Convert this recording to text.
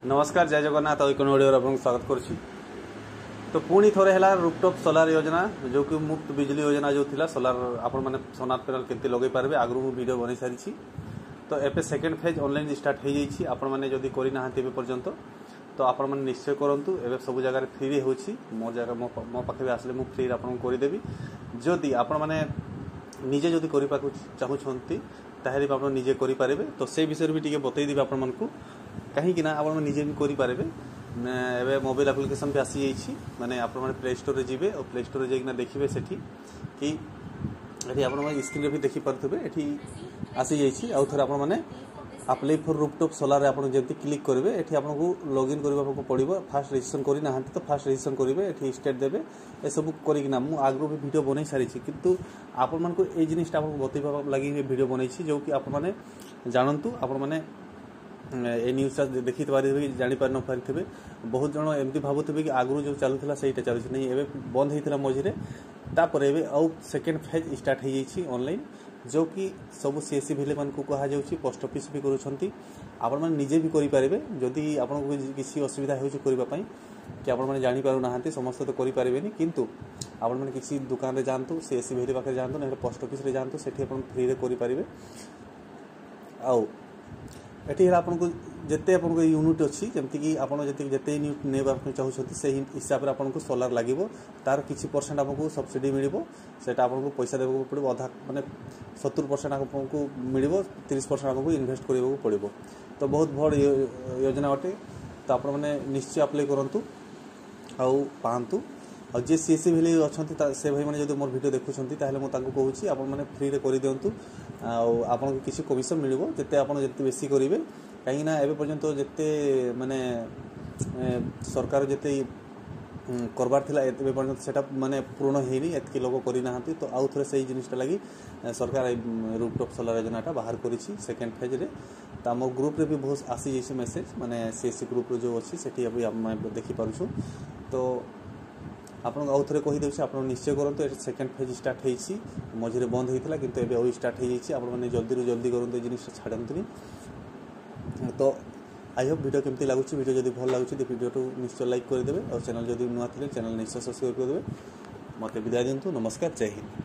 नमस्कार जय जगन्नाथ और वीडियो आपको स्वागत करुच्ची। तो पुणी थोड़े है रूपटॉप सोलार योजना जो कि मुफ्त बिजली योजना जो थिला सोलार आपण मैंने सोनार पैनल केमती लगे पारे आगु वीडियो बन सारी। तो एपे सेकेंड फेज ऑनलाइन स्टार्ट हो जाइए। आपण मैंने जदि करना पर्यंत तो आपण मैंने निश्चय करूँ। एवं सब जगह फ्री हो मो जगह मो पाखे आसले मुझे फ्री आपको करदेवी। जदि आपण मैंने निजे जदि चाहूँगी ताहले आप निजे करेंगे। तो से विषय भी टी बतईदेवी आपण मानक कहीं आप निजे भी करेंगे। एवं मोबाइल एप्लिकेशन भी आसी जाइए माने आप प्ले स्टोर रे जिबे और प्ले स्टोर रे जाइना देखिए सेठी कि एठी आप स्क्रीन भी देखी पारे एठी आसी जाइए। आउ थे आपने अप्लाई फॉर रूपटॉप सोलार आप क्लिक करेंगे एठी आपको लॉगिन करने पड़ो। फास्ट रजिस्ट्रेशन करना तो फास्ट रजिस्ट्रेशन करेंगे एठी स्टेट देवे ए सब करना मुझे आगु भी वीडियो बन सारी किंतु आपण मानक ये जिनटा आपको बतवा लगी वीडियो बनई जो कि आप जानतु आपण मैंने ए न्यूज़ देखी पारे जापार न पारे। बहुत जन एमती भावुवे कि आगु जो चलूला से चलुच नहीं एवं बंद होता मझे तापर आउ सेकेंड फेज स्टार्ट हो जाइए ऑनलाइन जो कि सब सीएससी भिले मान कहुँ पोस्ट ऑफिस भी करुँच। आपण मैंने निजे भी करेंगे जदि आपको किसी असुविधा होने कि आप जापर ना समस्त तो करेंगे किंतु आपण मैंने किसी दुकान में जातु सीएससी भिले पाखे जातु ना पोस्ट ऑफिस जातु से फ्री करेंगे। आउ एटी आपको जिते आपको यूनिट अच्छी जमती कि जिते यूनिट ने चाहते से हिसाब से आपको सोलार लगे तार किसी परसेंट आपको सब्सिडी मिल से आपको पैसा देवा पड़ो अधा माने 70% आपको मिल 30% आपको इन्वेस्ट करने पड़ो। तो बहुत बड़ योजना अटे। तो आप निश्चय अप्लाई करूँ आउ पातु और जे सीएससी भैली अच्छा से भाई मैंने जो मोर वीडियो देखुंत मुझे कहूँ आपने फ्री में कर दिंतु आपको किसी कमिशन मिल जिते आप बेसी करेंगे कहीं एवं पर्यंत जिते माने सरकार जिते करबार थिला एते पर्यंत सेटा माने पूर्ण होनी एतकी लोग करना। तो आउ थे से जिनटा लगी सरकार रूपटॉप सोलार योजनाटा बाहर करी सेकेंड फेज रे। तो आम ग्रुप रे भी बहुत आसी जाइए मेसेज माने सीएससी ग्रुप जो अच्छी से देखिपुँ। तो आपको आउ थे कहीदे आप निश्चय करूँ ये सेकेंड फेज स्टार्ट होती मझे बंद होता किंतु एबे आउ स्टार्ट हो जाइए। आपने जल्दी रू जल्दी करूँ जिन छाड़तुनि। तो आई होप वीडियो केमती लगुच वीडियो जब भल लगुच वीडियो को निश्चय लाइक करदे और चैनल जब नुआ थे चैनल निश्चय सब्सक्राइब करदे। मत विदाय दिंतु। नमस्कार जय हिंद।